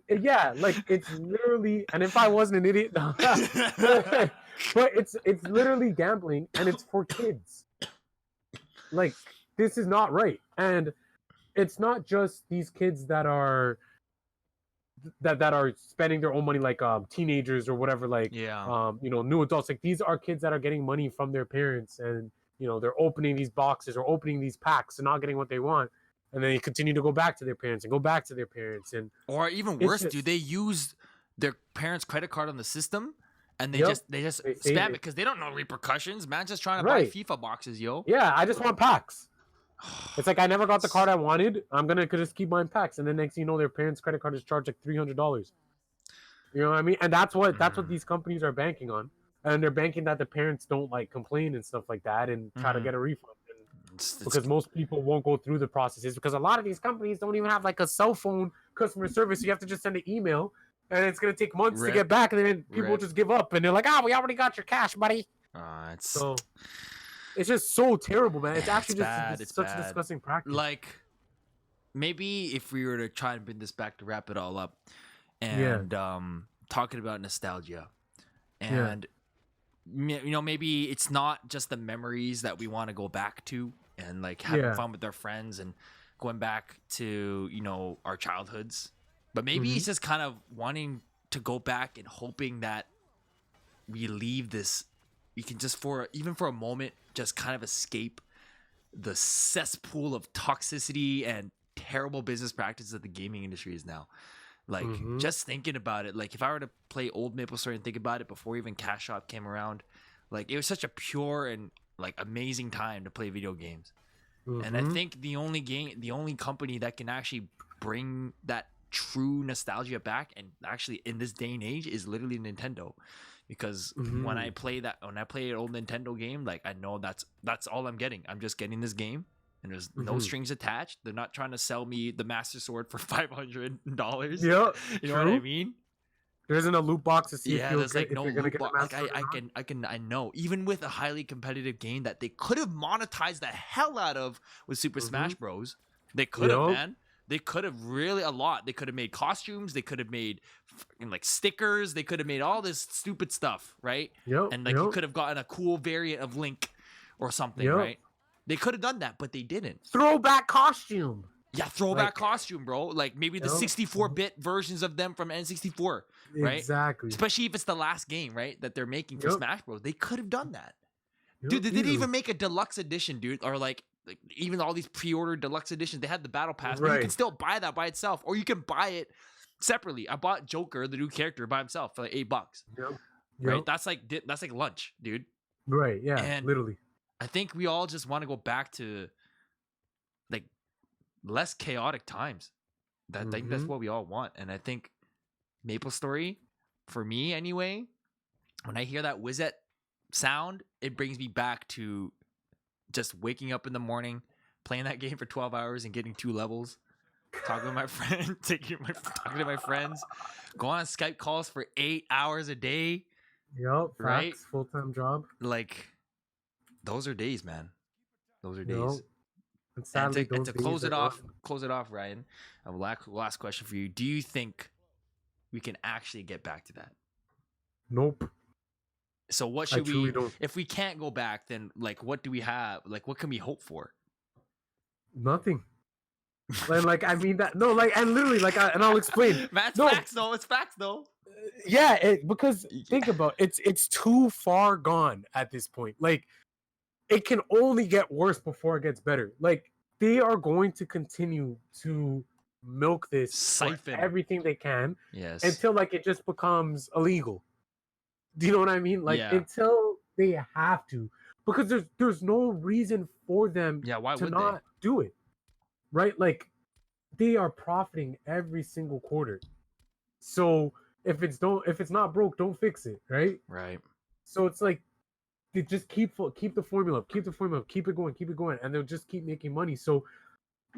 Yeah, like, it's literally, and if I wasn't an idiot, but it's literally gambling, and it's for kids. Like, this is not right, and it's not just these kids that are spending their own money, like teenagers or whatever, like new adults. Like, these are kids that are getting money from their parents, and they're opening these boxes or opening these packs and not getting what they want. And then they continue to go back to their parents and go back to their parents. Or even worse, do they use their parents' credit card on the system and they just spam it because they don't know repercussions? Man, just trying to buy FIFA boxes, yo. Yeah, I just want packs. It's like, I never got the card I wanted. I'm gonna just keep buying packs, and then next thing you know, their parents' credit card is charged like $300. You know what I mean? And that's what these companies are banking on, and they're banking that the parents don't like complain and stuff like that and try to get a refund. Because most people won't go through the processes, because a lot of these companies don't even have like a cell phone customer service. You have to just send an email, and it's gonna take months to get back, and then people just give up, and they're like, we already got your cash, buddy. So it's just so terrible, man. It's actually just such a disgusting practice. Like, maybe if we were to try and bring this back to wrap it all up, and talking about nostalgia, and maybe it's not just the memories that we want to go back to and like having fun with our friends and going back to our childhoods, but maybe it's just kind of wanting to go back and hoping that we leave this. We can just even for a moment just kind of escape the cesspool of toxicity and terrible business practices that the gaming industry is now. Like, just thinking about it, like, if I were to play old Maplestory and think about it before even Cash Shop came around, like, it was such a pure and like amazing time to play video games. And I think the only company that can actually bring that true nostalgia back, and actually in this day and age, is literally Nintendo. Because when I play an old Nintendo game, like, I know that's all I'm getting. I'm just getting this game, and there's no strings attached. They're not trying to sell me the Master Sword for $500. Yeah, you know what I mean? There isn't a loot box to see if there's like no loot box. Like, I know. Even with a highly competitive game that they could have monetized the hell out of with Super Smash Bros. They could have, man. They could have really a lot. They could have made costumes. They could have made like stickers. They could have made all this stupid stuff, right? And like, you could have gotten a cool variant of Link or something, right? They could have done that, but they didn't. Throwback costume. Yeah, throwback costume, bro. Like, maybe the 64-bit versions of them from N64, right? Exactly. Especially if it's the last game, right, that they're making for Smash Bros. They could have done that. Dude, they didn't even make a deluxe edition, dude, or like even all these pre-ordered deluxe editions. They had the battle pass, but you can still buy that by itself, or you can buy it separately. I bought Joker, the new character, by himself for like $8. Right? That's like lunch, dude. Right? Yeah. And literally. I think we all just want to go back to like less chaotic times. I think that's what we all want, and I think Maplestory, for me anyway, when I hear that Wizette sound, it brings me back to just waking up in the morning, playing that game for 12 hours and getting 2 levels, talking to my friend, talking to my friends, going on Skype calls for 8 hours a day. Right? Full-time job. Like, those are days, man. Those are days. And And sadly, to those days close are it off, gone. Ryan, I have a last question for you. Do you think we can actually get back to that? Nope. So what I should truly we, don't. if we can't go back, then like what do we have? Like what can we hope for? Nothing. Like I mean that no, like and literally like and I'll explain. That's No, facts though. It's facts though. yeah, because Yeah. think about it's too far gone at this point. Like it can only get worse before it gets better. Like they are going to continue to milk this for Siphon. everything they can Yes. until like it just becomes illegal. Do you know what I mean? Like Yeah. until they have to, because there's no reason for them Why to would not do it, right? Like they are profiting every single quarter. So if it's not broke, don't fix it, right? they? Right. So it's like they just keep the formula up, keep it going, and they'll just keep making money. So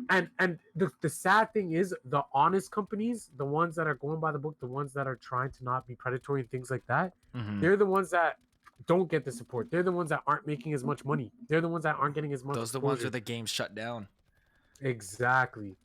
and the sad thing is the honest companies, the ones that are going by the book, the ones that are trying to not be predatory and things like that, they're the ones that don't get the support. They're the ones that aren't making as much money. They're the ones that aren't getting as much Those are the exposure. ones where the game's shut down. Exactly.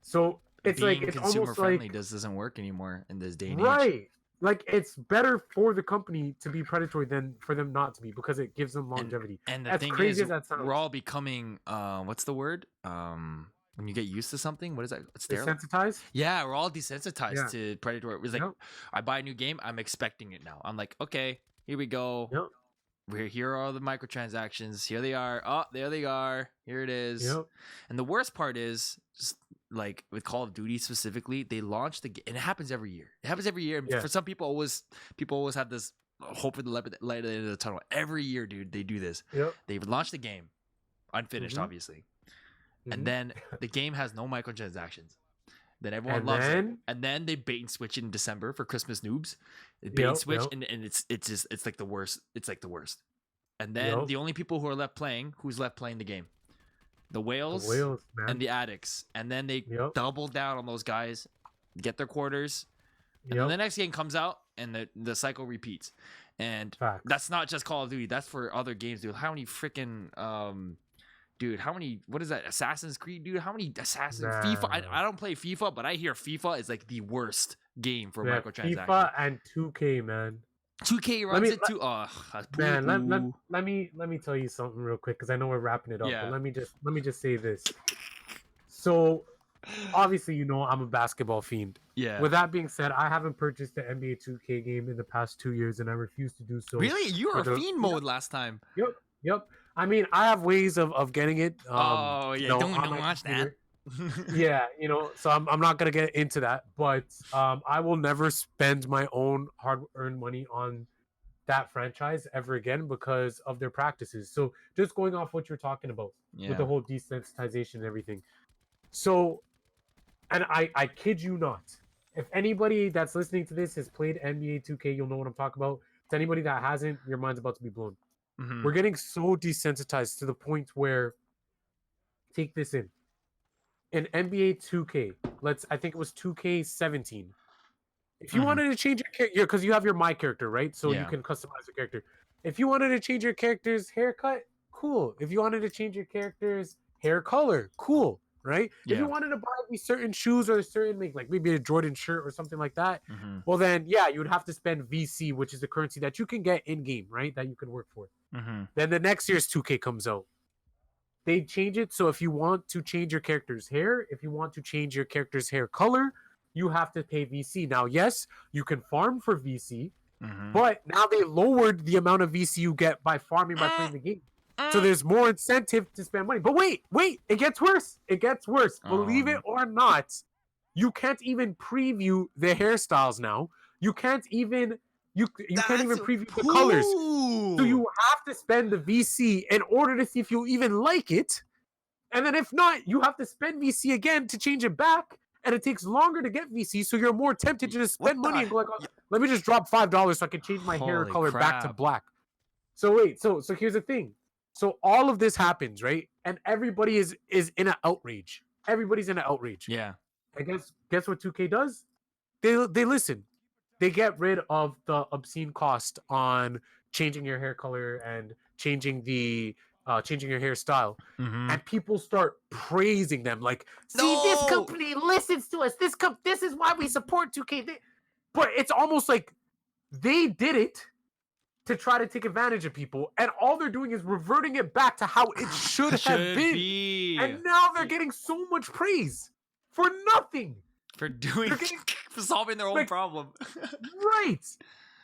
So it's being like it's consumer almost friendly like doesn't work anymore in this day and age. right. Like it's better for the company to be predatory than for them not to be, because it gives them longevity. And the As thing crazy is, as that sounds, we're all becoming what's the word? When you get used to something, what is that? desensitized. Yeah, we're all desensitized Yeah. to predatory. It was like Yep. I buy a new game, I'm expecting it now. I'm like, okay, here we go. Yep. Here are all the microtransactions. Here they are. Oh, there they are. Here it is. Yep. And the worst part is, just like with Call of Duty specifically, they launched the game, and it happens every year. It happens every year. Yeah. For some people, always have this hope in the light at the end of the tunnel. Every year, dude, they do this. Yep. They launch the game, unfinished, obviously, and then the game has no microtransactions. Then everyone loves it, and then they bait and switch it in December for Christmas noobs. They bait and switch, and it's like the worst. It's like the worst. And then the only people who are left playing, who's left playing the game? The whales and the addicts. And then they double down on those guys, get their quarters, and then the next game comes out, and the cycle repeats. And that's not just Call of Duty. That's for other games, dude. How many freaking dude, how many, what is that, Assassin's Creed, dude? How many FIFA? I don't play FIFA, but I hear FIFA is like the worst game for microtransactions. FIFA and 2K, man. 2K runs it too. Man, let me tell you something real quick, because I know we're wrapping it up. But let me just say this. So obviously, you know, I'm a basketball fiend. Yeah. With that being said, I haven't purchased the NBA 2K game in the past 2 years, and I refuse to do so. Really? You were fiend mode last time. Yep. I mean, I have ways of getting it. Don't watch that. Yeah, you know, so I'm not gonna get into that, but I will never spend my own hard-earned money on that franchise ever again because of their practices. So just going off what you're talking about with the whole desensitization and everything. So, and I kid you not, if anybody that's listening to this has played NBA 2K, you'll know what I'm talking about. To anybody that hasn't, your mind's about to be blown. We're getting so desensitized to the point where, take this in NBA 2K, I think it was 2K17. If you wanted to change your character, because you have your My character, right? So you can customize your character. If you wanted to change your character's haircut, cool. If you wanted to change your character's hair color, cool, right? If you wanted to buy these certain shoes or a certain like maybe a Jordan shirt or something like that, well then you would have to spend VC, which is the currency that you can get in game, right? That you can work for. Then the next year's 2K comes out. They change it so if you want to change your character's hair, if you want to change your character's hair color, you have to pay VC. Now, yes, you can farm for VC, but now they lowered the amount of VC you get by farming by playing the game. So there's more incentive to spend money. But wait, it gets worse. Believe it or not, you can't even preview the hairstyles now. You can't even can't even preview the colors. So you have to spend the VC in order to see if you even like it. And then if not, you have to spend VC again to change it back. And it takes longer to get VC, so you're more tempted to just spend money and go like, let me just drop $5 so I can change my hair color back to black. So wait, so here's the thing. So all of this happens, right? And everybody is in an outrage. Everybody's in an outrage. Yeah. And guess what 2K does? They listen. They get rid of the obscene cost on changing your hair color and changing the changing your hairstyle, Mm-hmm. and people start praising them, like, see, No! this company listens to us. This is why we support 2K. But it's almost like they did it to try to take advantage of people, and all they're doing is reverting it back to how it should have been. Be. And now they're getting so much praise for nothing. For for solving their own problem. Right.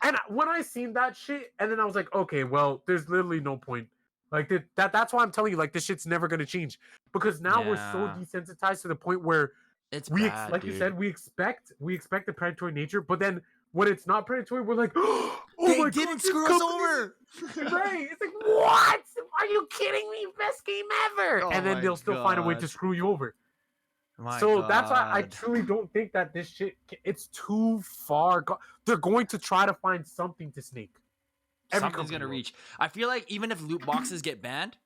And when I seen that shit, and then I was like, okay, well, there's literally no point. Like that's why I'm telling you, like, this shit's never gonna change, because now we're so desensitized to the point where it's we bad, like dude. you said, we expect the predatory nature, but then when it's not predatory, we're like, oh they my didn't God, screw us over. Right? It's like, what? Are you kidding me? Best game ever! Oh, and then they'll still find a way to screw you over. That's why I truly don't think that this shit, it's too far. They're going to try to find something to snake. Something's gonna reach. I feel like even if loot boxes get banned,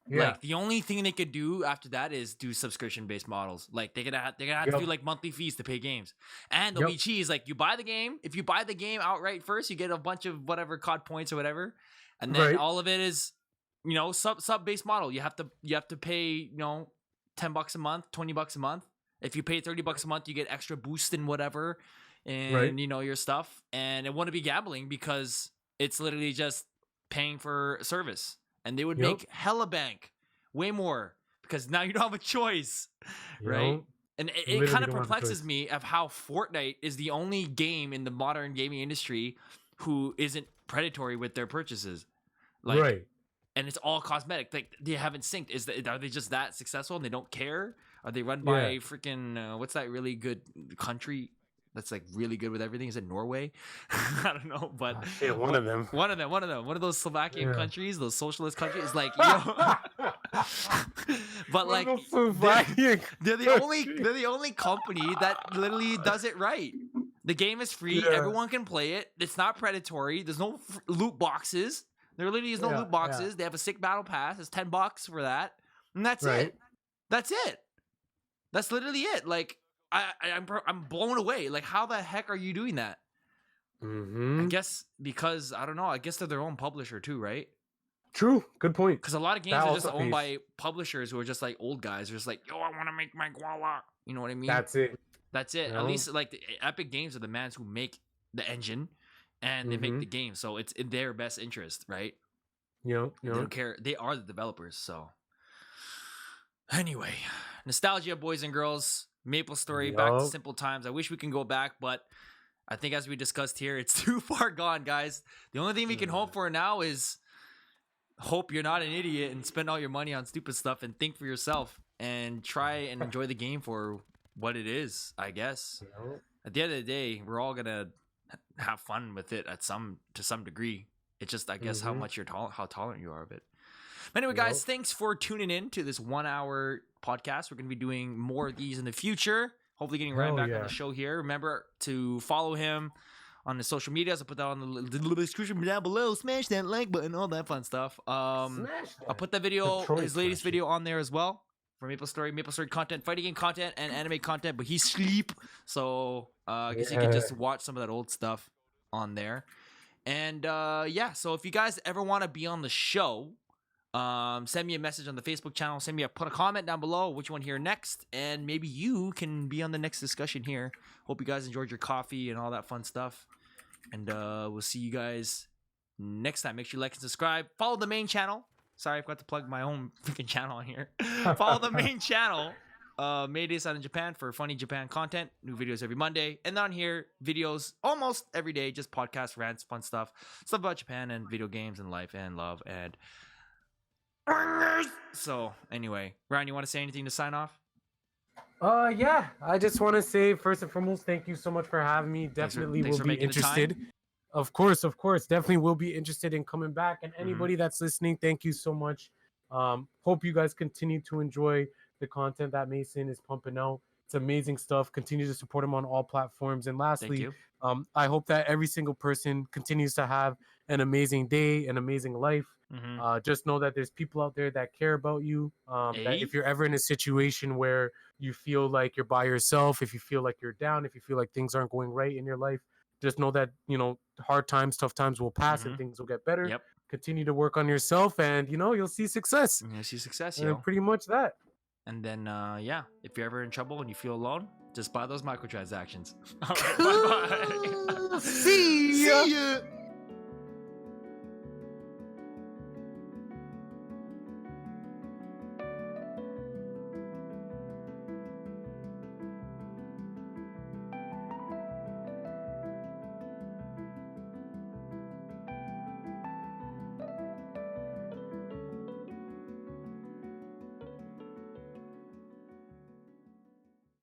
like the only thing they could do after that is do subscription-based models. Like they're gonna have to do like monthly fees to pay games, and they'll be cheese. Like you buy the game, if you buy the game outright first, you get a bunch of whatever COD points or whatever, and then all of it is, sub-based model. You have to pay $10 a month, $20 a month. If you pay $30 a month, you get extra boost and whatever, and your stuff. And it wouldn't be gambling because it's literally just paying for service. And they would make hella bank, way more, because now you don't have a choice, right? And it kind of perplexes me of how Fortnite is the only game in the modern gaming industry who isn't predatory with their purchases, like, and it's all cosmetic. Like they haven't synced. Are they just that successful and they don't care? Are they run by freaking what's that really good country that's like really good with everything? Is it Norway? I don't know, but one of them. One of those Slovakian countries, those socialist countries, like but like they're the only company that literally does it right. The game is free, everyone can play it. It's not predatory. There's no loot boxes. There literally is no loot boxes. They have a sick battle pass. It's $10 for that, and that's it. That's it. That's literally it. Like I'm blown away. Like, how the heck are you doing that? I guess because I don't know. I guess they're their own publisher too, right? True. Good point. Because a lot of games are just owned by publishers who are just like old guys. They're just like, yo, I want to make my guala. You know what I mean? That's it. At least like the Epic Games are the mans who make the engine and they make the game, so it's in their best interest, right? They don't care. They are the developers. So anyway, nostalgia, boys and girls. Maplestory, back to simple times. I wish we can go back, but I think as we discussed here, it's too far gone, guys. The only thing we can hope for now is hope you're not an idiot and spend all your money on stupid stuff and think for yourself and try and enjoy the game for what it is, I guess. At the end of the day, we're all gonna have fun with it to some degree. It's just, I guess, how much how tolerant you are of it. But anyway, guys, thanks for tuning in to this 1 hour podcast. We're going to be doing more of these in the future. Hopefully getting Ryan back on the show here. Remember to follow him on the social medias. I'll put that on the description down below. Smash that like button, all that fun stuff. I'll put that video, his latest video on there as well. For Maplestory content, fighting game content, and anime content. But he's sleep. So I guess you can just watch some of that old stuff on there. And so if you guys ever want to be on the show, send me a message on the Facebook channel. Put a comment down below which one here next, and maybe you can be on the next discussion here. Hope you guys enjoyed your coffee and all that fun stuff. And we'll see you guys next time. Make sure you like and subscribe. Follow the main channel. Sorry, I forgot to plug my own freaking channel on here. Follow the main channel, Maydaysan in Japan, for funny Japan content. New videos every Monday. And on here, videos almost every day. Just podcasts, rants, fun stuff. Stuff about Japan and video games and life and love and... So anyway, Ryan, you want to say anything to sign off? I just want to say, first and foremost, thank you so much for having me. Definitely will be interested. Of course, definitely will be interested in coming back. And anybody that's listening, thank you so much. Hope you guys continue to enjoy the content that Mason is pumping out. It's amazing stuff. Continue to support him on all platforms. And lastly, I hope that every single person continues to have an amazing day, an amazing life. Just know that there's people out there that care about you. That if you're ever in a situation where you feel like you're by yourself, if you feel like you're down, if you feel like things aren't going right in your life, just know that, hard times, tough times will pass and things will get better. continue to work on yourself, and you'll see success. You see success, And yo. pretty much that. And then, yeah, if you're ever in trouble and you feel alone, just buy those microtransactions. All right, bye-bye. See ya.